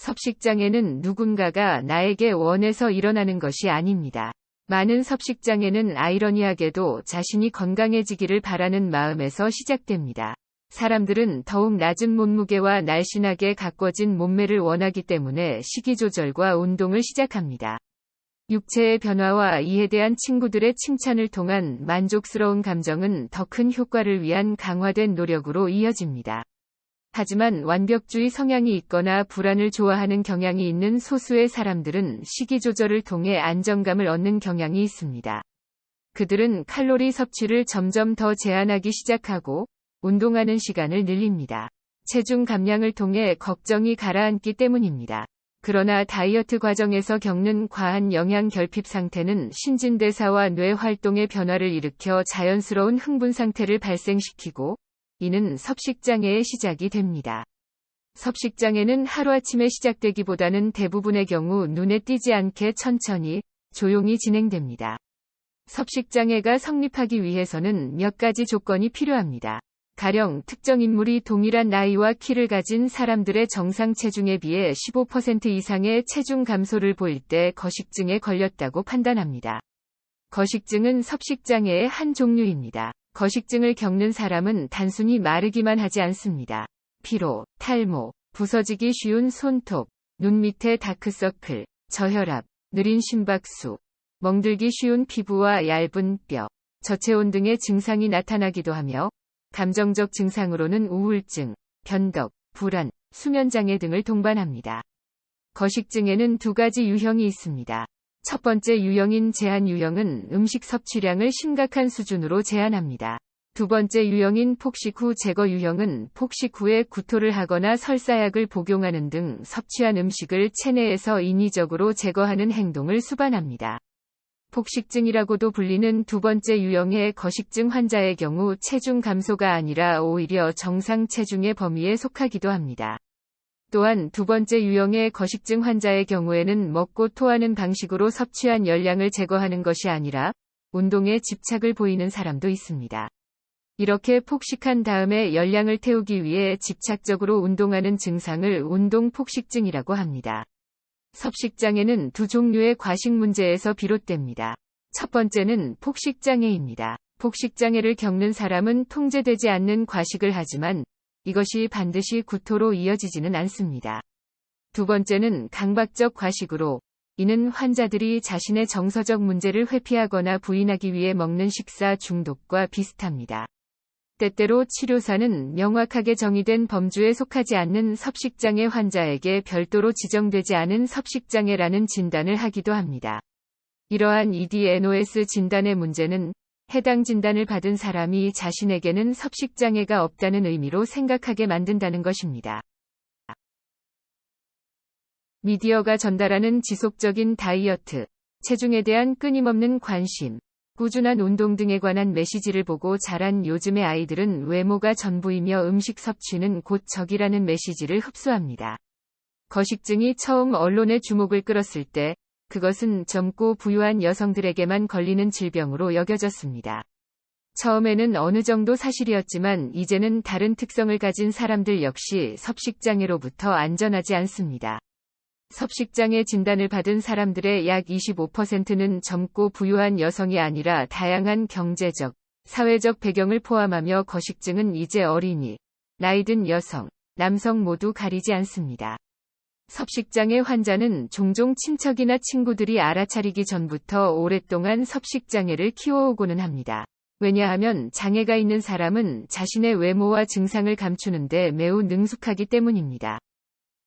섭식장애는 누군가가 나에게 원해서 일어나는 것이 아닙니다. 많은 섭식장애는 아이러니하게도 자신이 건강해지기를 바라는 마음에서 시작됩니다. 사람들은 더욱 낮은 몸무게와 날씬하게 가꿔진 몸매를 원하기 때문에 식이 조절과 운동을 시작합니다. 육체의 변화와 이에 대한 친구들의 칭찬을 통한 만족스러운 감정은 더 큰 효과를 위한 강화된 노력으로 이어집니다. 하지만 완벽주의 성향이 있거나 불안을 좋아하는 경향이 있는 소수의 사람들은 식이 조절을 통해 안정감을 얻는 경향이 있습니다. 그들은 칼로리 섭취를 점점 더 제한하기 시작하고 운동하는 시간을 늘립니다. 체중 감량을 통해 걱정이 가라앉기 때문입니다. 그러나 다이어트 과정에서 겪는 과한 영양 결핍 상태는 신진대사와 뇌 활동의 변화를 일으켜 자연스러운 흥분 상태를 발생시키고 이는 섭식장애의 시작이 됩니다. 섭식장애는 하루아침에 시작되기보다는 대부분의 경우 눈에 띄지 않게 천천히, 조용히 진행됩니다. 섭식장애가 성립하기 위해서는 몇 가지 조건이 필요합니다. 가령 특정 인물이 동일한 나이와 키를 가진 사람들의 정상 체중에 비해 15% 이상의 체중 감소를 보일 때 거식증에 걸렸다고 판단합니다. 거식증은 섭식장애의 한 종류입니다. 거식증을 겪는 사람은 단순히 마르기만 하지 않습니다. 피로, 탈모, 부서지기 쉬운 손톱, 눈 밑에 다크서클, 저혈압, 느린 심박수, 멍들기 쉬운 피부와 얇은 뼈, 저체온 등의 증상이 나타나기도 하며 감정적 증상으로는 우울증, 변덕, 불안, 수면장애 등을 동반합니다. 거식증에는 두 가지 유형이 있습니다. 첫 번째 유형인 제한 유형은 음식 섭취량을 심각한 수준으로 제한합니다. 두 번째 유형인 폭식 후 제거 유형은 폭식 후에 구토를 하거나 설사약을 복용하는 등 섭취한 음식을 체내에서 인위적으로 제거하는 행동을 수반합니다. 폭식증이라고도 불리는 두 번째 유형의 거식증 환자의 경우 체중 감소가 아니라 오히려 정상 체중의 범위에 속하기도 합니다. 또한 두 번째 유형의 거식증 환자의 경우에는 먹고 토하는 방식으로 섭취한 열량을 제거하는 것이 아니라 운동에 집착을 보이는 사람도 있습니다. 이렇게 폭식한 다음에 열량을 태우기 위해 집착적으로 운동하는 증상을 운동폭식증이라고 합니다. 섭식장애는 두 종류의 과식 문제에서 비롯됩니다. 첫 번째는 폭식장애입니다. 폭식장애를 겪는 사람은 통제되지 않는 과식을 하지만 이것이 반드시 구토로 이어지지는 않습니다. 두 번째는 강박적 과식으로, 이는 환자들이 자신의 정서적 문제를 회피하거나 부인하기 위해 먹는 식사 중독과 비슷합니다. 때때로 치료사는 명확하게 정의된 범주에 속하지 않는 섭식장애 환자에게 별도로 지정되지 않은 섭식장애라는 진단을 하기도 합니다. 이러한 EDNOS 진단의 문제는 해당 진단을 받은 사람이 자신에게는 섭식장애가 없다는 의미로 생각하게 만든다는 것입니다. 미디어가 전달하는 지속적인 다이어트, 체중에 대한 끊임없는 관심, 꾸준한 운동 등에 관한 메시지를 보고 자란 요즘의 아이들은 외모가 전부이며 음식 섭취는 곧 적이라는 메시지를 흡수합니다. 거식증이 처음 언론의 주목을 끌었을 때 그것은 젊고 부유한 여성들에게만 걸리는 질병으로 여겨졌습니다. 처음에는 어느 정도 사실이었지만 이제는 다른 특성을 가진 사람들 역시 섭식장애로부터 안전하지 않습니다. 섭식장애 진단을 받은 사람들의 약 25%는 젊고 부유한 여성이 아니라 다양한 경제적, 사회적 배경을 포함하며 거식증은 이제 어린이, 나이든 여성, 남성 모두 가리지 않습니다. 섭식장애 환자는 종종 친척이나 친구들이 알아차리기 전부터 오랫동안 섭식장애를 키워오고는 합니다. 왜냐하면 장애가 있는 사람은 자신의 외모와 증상을 감추는데 매우 능숙하기 때문입니다.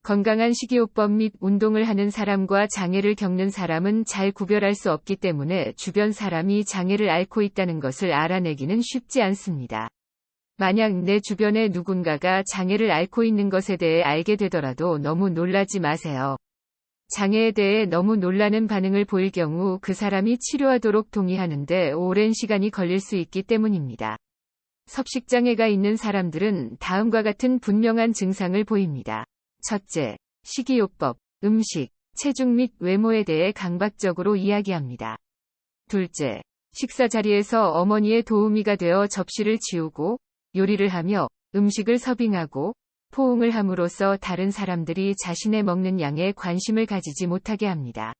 건강한 식이요법 및 운동을 하는 사람과 장애를 겪는 사람은 잘 구별할 수 없기 때문에 주변 사람이 장애를 앓고 있다는 것을 알아내기는 쉽지 않습니다. 만약 내 주변에 누군가가 장애를 앓고 있는 것에 대해 알게 되더라도 너무 놀라지 마세요. 장애에 대해 너무 놀라는 반응을 보일 경우 그 사람이 치료하도록 동의하는데 오랜 시간이 걸릴 수 있기 때문입니다. 섭식장애가 있는 사람들은 다음과 같은 분명한 증상을 보입니다. 첫째, 식이요법, 음식, 체중 및 외모에 대해 강박적으로 이야기합니다. 둘째, 식사 자리에서 어머니의 도우미가 되어 접시를 치우고 요리를 하며 음식을 서빙하고 포옹을 함으로써 다른 사람들이 자신의 먹는 양에 관심을 가지지 못하게 합니다.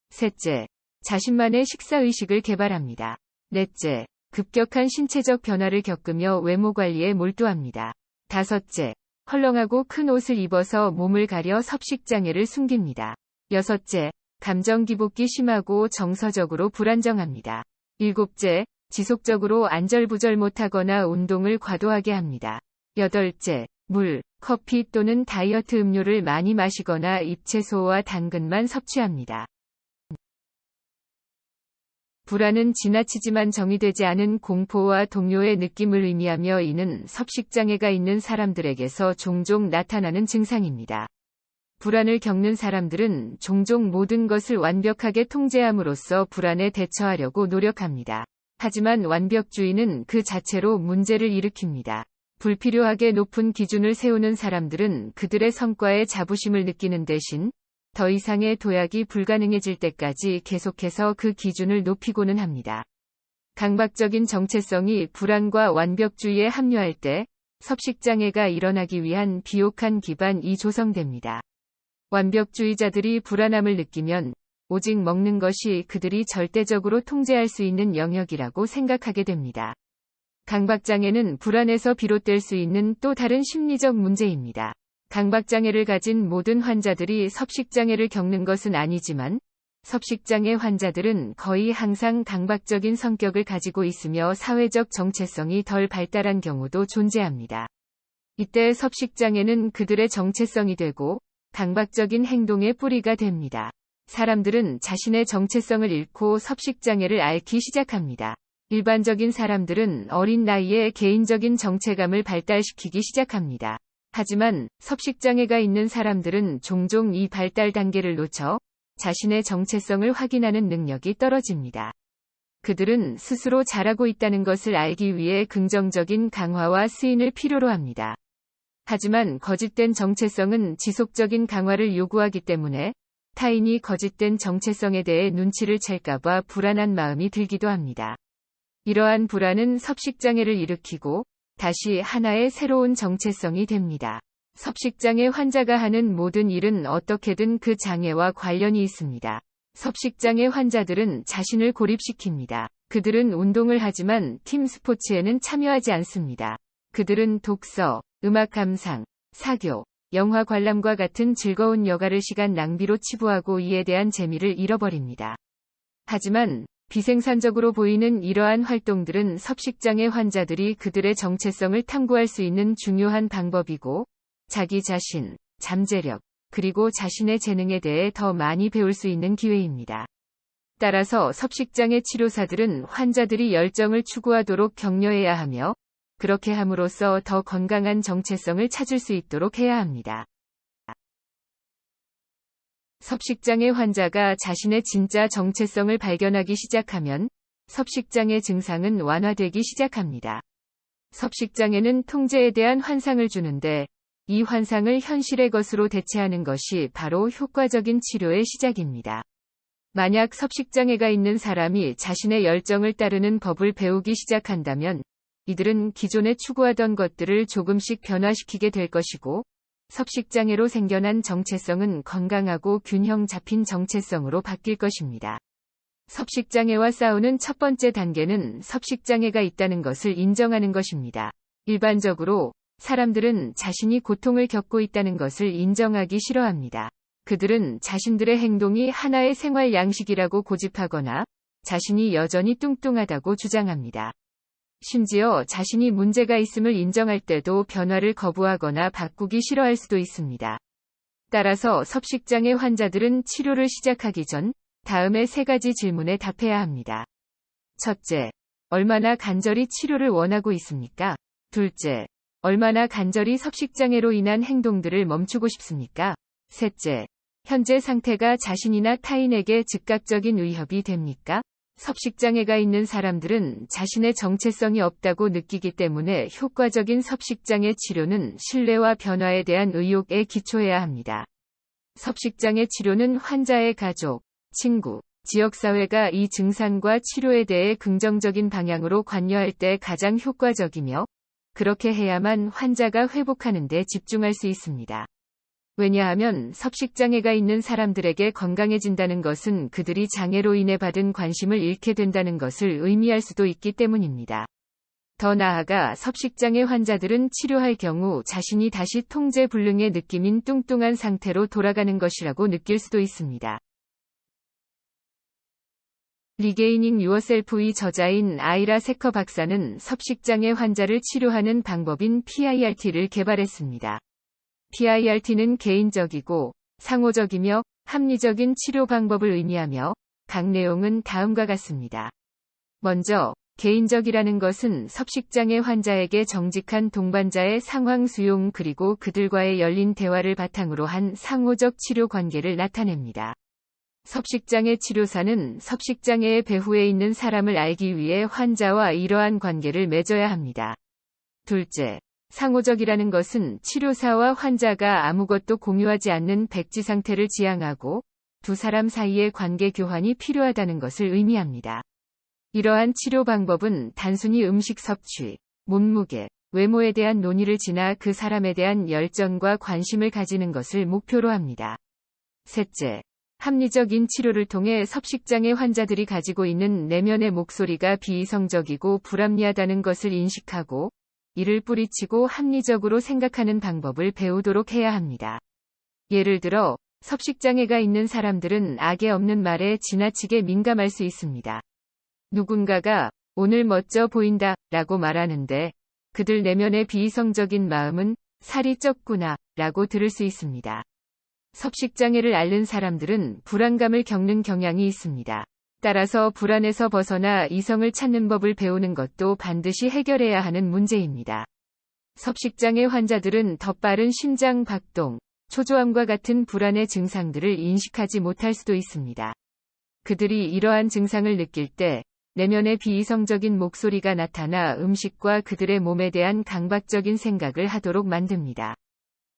셋째, 자신만의 식사의식을 개발합니다. 넷째, 급격한 신체적 변화를 겪으며 외모 관리에 몰두합니다. 다섯째, 헐렁하고 큰 옷을 입어서 몸을 가려 섭식장애를 숨깁니다. 여섯째, 감정 기복기 심하고 정서적으로 불안정합니다. 일곱째, 지속적으로 안절부절 못하거나 운동을 과도하게 합니다. 여덟째, 물, 커피 또는 다이어트 음료를 많이 마시거나 잎채소와 당근만 섭취합니다. 불안은 지나치지만 정의되지 않은 공포와 동요의 느낌을 의미하며 이는 섭식장애가 있는 사람들에게서 종종 나타나는 증상입니다. 불안을 겪는 사람들은 종종 모든 것을 완벽하게 통제함으로써 불안에 대처하려고 노력합니다. 하지만 완벽주의는 그 자체로 문제를 일으킵니다. 불필요하게 높은 기준을 세우는 사람들은 그들의 성과에 자부심을 느끼는 대신 더 이상의 도약이 불가능해질 때까지 계속해서 그 기준을 높이고는 합니다. 강박적인 정체성이 불안과 완벽주의에 합류할 때 섭식장애가 일어나기 위한 비옥한 기반이 조성됩니다. 완벽주의자들이 불안함을 느끼면 오직 먹는 것이 그들이 절대적으로 통제할 수 있는 영역이라고 생각하게 됩니다. 강박장애는 불안에서 비롯될 수 있는 또 다른 심리적 문제입니다. 강박장애를 가진 모든 환자들이 섭식장애를 겪는 것은 아니지만 섭식장애 환자들은 거의 항상 강박적인 성격을 가지고 있으며 사회적 정체성이 덜 발달한 경우도 존재합니다. 이때 섭식장애는 그들의 정체성이 되고 강박적인 행동의 뿌리가 됩니다. 사람들은 자신의 정체성을 잃고 섭식장애를 앓기 시작합니다. 일반적인 사람들은 어린 나이에 개인적인 정체감을 발달시키기 시작합니다. 하지만 섭식장애가 있는 사람들은 종종 이 발달 단계를 놓쳐 자신의 정체성을 확인하는 능력이 떨어집니다. 그들은 스스로 잘하고 있다는 것을 알기 위해 긍정적인 강화와 스인을 필요로 합니다. 하지만 거짓된 정체성은 지속적인 강화를 요구하기 때문에 타인이 거짓된 정체성에 대해 눈치를 챌까봐 불안한 마음이 들기도 합니다. 이러한 불안은 섭식장애를 일으키고 다시 하나의 새로운 정체성이 됩니다. 섭식장애 환자가 하는 모든 일은 어떻게든 그 장애와 관련이 있습니다. 섭식장애 환자들은 자신을 고립시킵니다. 그들은 운동을 하지만 팀 스포츠에는 참여하지 않습니다. 그들은 독서, 음악 감상, 사교, 영화 관람과 같은 즐거운 여가를 시간 낭비로 치부하고 이에 대한 재미를 잃어버립니다. 하지만 비생산적으로 보이는 이러한 활동들은 섭식장애 환자들이 그들의 정체성을 탐구할 수 있는 중요한 방법이고 자기 자신, 잠재력, 그리고 자신의 재능에 대해 더 많이 배울 수 있는 기회입니다. 따라서 섭식장애 치료사들은 환자들이 열정을 추구하도록 격려해야 하며 그렇게 함으로써 더 건강한 정체성을 찾을 수 있도록 해야 합니다. 섭식장애 환자가 자신의 진짜 정체성을 발견하기 시작하면 섭식장애 증상은 완화되기 시작합니다. 섭식장애는 통제에 대한 환상을 주는데 이 환상을 현실의 것으로 대체하는 것이 바로 효과적인 치료의 시작입니다. 만약 섭식장애가 있는 사람이 자신의 열정을 따르는 법을 배우기 시작한다면 이들은 기존에 추구하던 것들을 조금씩 변화시키게 될 것이고 섭식장애로 생겨난 정체성은 건강하고 균형 잡힌 정체성으로 바뀔 것입니다. 섭식장애와 싸우는 첫 번째 단계는 섭식장애가 있다는 것을 인정하는 것입니다. 일반적으로 사람들은 자신이 고통을 겪고 있다는 것을 인정하기 싫어합니다. 그들은 자신들의 행동이 하나의 생활 양식이라고 고집하거나 자신이 여전히 뚱뚱하다고 주장합니다. 심지어 자신이 문제가 있음을 인정할 때도 변화를 거부하거나 바꾸기 싫어할 수도 있습니다. 따라서 섭식장애 환자들은 치료를 시작하기 전 다음의 세 가지 질문에 답해야 합니다. 첫째, 얼마나 간절히 치료를 원하고 있습니까? 둘째, 얼마나 간절히 섭식장애로 인한 행동들을 멈추고 싶습니까? 셋째, 현재 상태가 자신이나 타인에게 즉각적인 위협이 됩니까? 섭식장애가 있는 사람들은 자신의 정체성이 없다고 느끼기 때문에 효과적인 섭식장애 치료는 신뢰와 변화에 대한 의욕에 기초해야 합니다. 섭식장애 치료는 환자의 가족, 친구, 지역사회가 이 증상과 치료에 대해 긍정적인 방향으로 관여할 때 가장 효과적이며 그렇게 해야만 환자가 회복하는 데 집중할 수 있습니다. 왜냐하면 섭식장애가 있는 사람들에게 건강해진다는 것은 그들이 장애로 인해 받은 관심을 잃게 된다는 것을 의미할 수도 있기 때문입니다. 더 나아가 섭식장애 환자들은 치료할 경우 자신이 다시 통제불능의 느낌인 뚱뚱한 상태로 돌아가는 것이라고 느낄 수도 있습니다. 리게이닝 유어셀프의 저자인 아이라 세커 박사는 섭식장애 환자를 치료하는 방법인 PIRT를 개발했습니다. PIRT는 개인적이고 상호적이며 합리적인 치료 방법을 의미하며 각 내용은 다음과 같습니다. 먼저, 개인적이라는 것은 섭식장애 환자에게 정직한 동반자의 상황 수용 그리고 그들과의 열린 대화를 바탕으로 한 상호적 치료 관계를 나타냅니다. 섭식장애 치료사는 섭식장애의 배후에 있는 사람을 알기 위해 환자와 이러한 관계를 맺어야 합니다. 둘째, 상호적이라는 것은 치료사와 환자가 아무것도 공유하지 않는 백지 상태를 지향하고 두 사람 사이의 관계 교환이 필요하다는 것을 의미합니다. 이러한 치료 방법은 단순히 음식 섭취, 몸무게, 외모에 대한 논의를 지나 그 사람에 대한 열정과 관심을 가지는 것을 목표로 합니다. 셋째, 합리적인 치료를 통해 섭식장애 환자들이 가지고 있는 내면의 목소리가 비이성적이고 불합리하다는 것을 인식하고 이를 뿌리치고 합리적으로 생각하는 방법을 배우도록 해야 합니다. 예를 들어, 섭식장애가 있는 사람들은 악에 없는 말에 지나치게 민감할 수 있습니다. 누군가가 오늘 멋져 보인다 라고 말하는데 그들 내면의 비이성적인 마음은 살이 쪘구나 라고 들을 수 있습니다. 섭식장애를 앓는 사람들은 불안감을 겪는 경향이 있습니다. 따라서 불안에서 벗어나 이성을 찾는 법을 배우는 것도 반드시 해결해야 하는 문제입니다. 섭식장애 환자들은 더 빠른 심장 박동, 초조함과 같은 불안의 증상들을 인식하지 못할 수도 있습니다. 그들이 이러한 증상을 느낄 때 내면의 비이성적인 목소리가 나타나 음식과 그들의 몸에 대한 강박적인 생각을 하도록 만듭니다.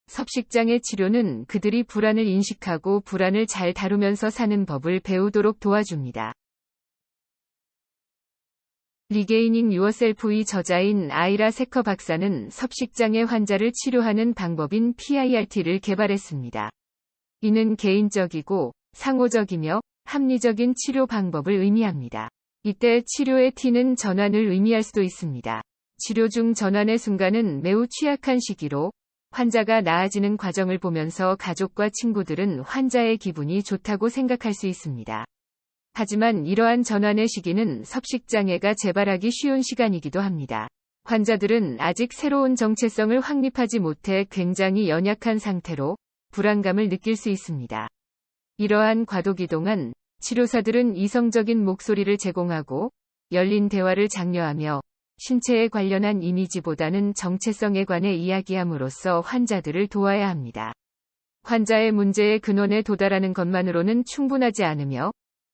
섭식장애 치료는 그들이 불안을 인식하고 불안을 잘 다루면서 사는 법을 배우도록 도와줍니다. 리게이닝 유어셀프의 저자인 아이라 세커 박사는 섭식장애 환자를 치료하는 방법인 PIRT를 개발했습니다. 이는 개인적이고 상호적이며 합리적인 치료 방법을 의미합니다. 이때 치료의 T는 전환을 의미할 수도 있습니다. 치료 중 전환의 순간은 매우 취약한 시기로 환자가 나아지는 과정을 보면서 가족과 친구들은 환자의 기분이 좋다고 생각할 수 있습니다. 하지만 이러한 전환의 시기는 섭식장애가 재발하기 쉬운 시간이기도 합니다. 환자들은 아직 새로운 정체성을 확립하지 못해 굉장히 연약한 상태로 불안감을 느낄 수 있습니다. 이러한 과도기 동안 치료사들은 이성적인 목소리를 제공하고 열린 대화를 장려하며 신체에 관련한 이미지보다는 정체성에 관해 이야기함으로써 환자들을 도와야 합니다. 환자의 문제의 근원에 도달하는 것만으로는 충분하지 않으며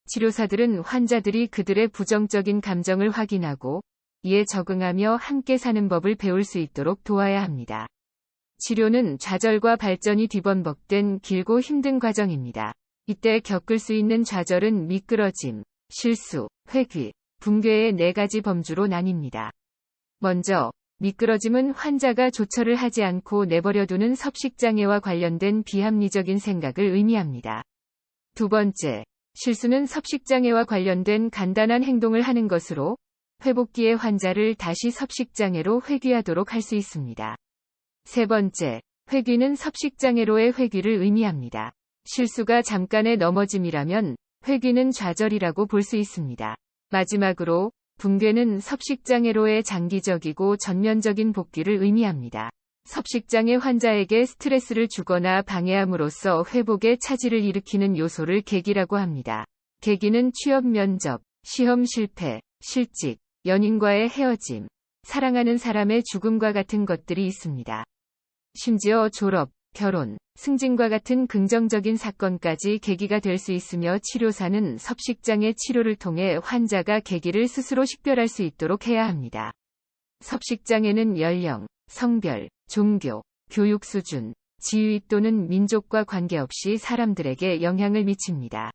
치료사들은 환자들이 그들의 부정적인 감정을 확인하고 이에 적응하며 함께 사는 법을 배울 수 있도록 도와야 합니다. 치료는 좌절과 발전이 뒤범벅된 길고 힘든 과정입니다. 이때 겪을 수 있는 좌절은 미끄러짐, 실수, 회귀, 붕괴의 4가지 범주로 나뉩니다. 먼저, 미끄러짐은 환자가 조처를 하지 않고 내버려두는 섭식장애와 관련된 비합리적인 생각을 의미합니다. 두 번째, 실수는 섭식장애와 관련된 간단한 행동을 하는 것으로 회복기의 환자를 다시 섭식장애로 회귀하도록 할 수 있습니다. 세 번째, 회귀는 섭식장애로의 회귀를 의미합니다. 실수가 잠깐의 넘어짐이라면 회귀는 좌절이라고 볼 수 있습니다. 마지막으로, 붕괴는 섭식장애로의 장기적이고 전면적인 복귀를 의미합니다. 섭식장애 환자에게 스트레스를 주거나 방해함으로써 회복에 차질을 일으키는 요소를 계기라고 합니다. 계기는 취업 면접, 시험 실패, 실직, 연인과의 헤어짐, 사랑하는 사람의 죽음과 같은 것들이 있습니다. 심지어 졸업, 결혼, 승진과 같은 긍정적인 사건까지 계기가 될 수 있으며 치료사는 섭식장애 치료를 통해 환자가 계기를 스스로 식별할 수 있도록 해야 합니다. 섭식장애는 연령, 성별, 종교, 교육 수준, 지위 또는 민족과 관계없이 사람들에게 영향을 미칩니다.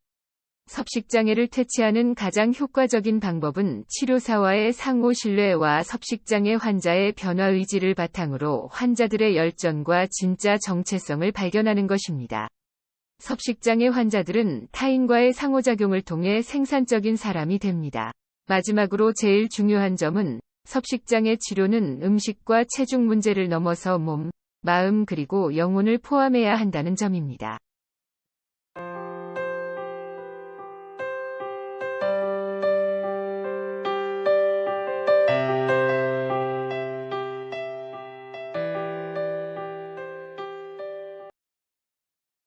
섭식장애를 퇴치하는 가장 효과적인 방법은 치료사와의 상호 신뢰와 섭식장애 환자의 변화 의지를 바탕으로 환자들의 열정과 진짜 정체성을 발견하는 것입니다. 섭식장애 환자들은 타인과의 상호작용을 통해 생산적인 사람이 됩니다. 마지막으로 제일 중요한 점은 섭식장애 치료는 음식과 체중 문제를 넘어서 몸, 마음 그리고 영혼을 포함해야 한다는 점입니다.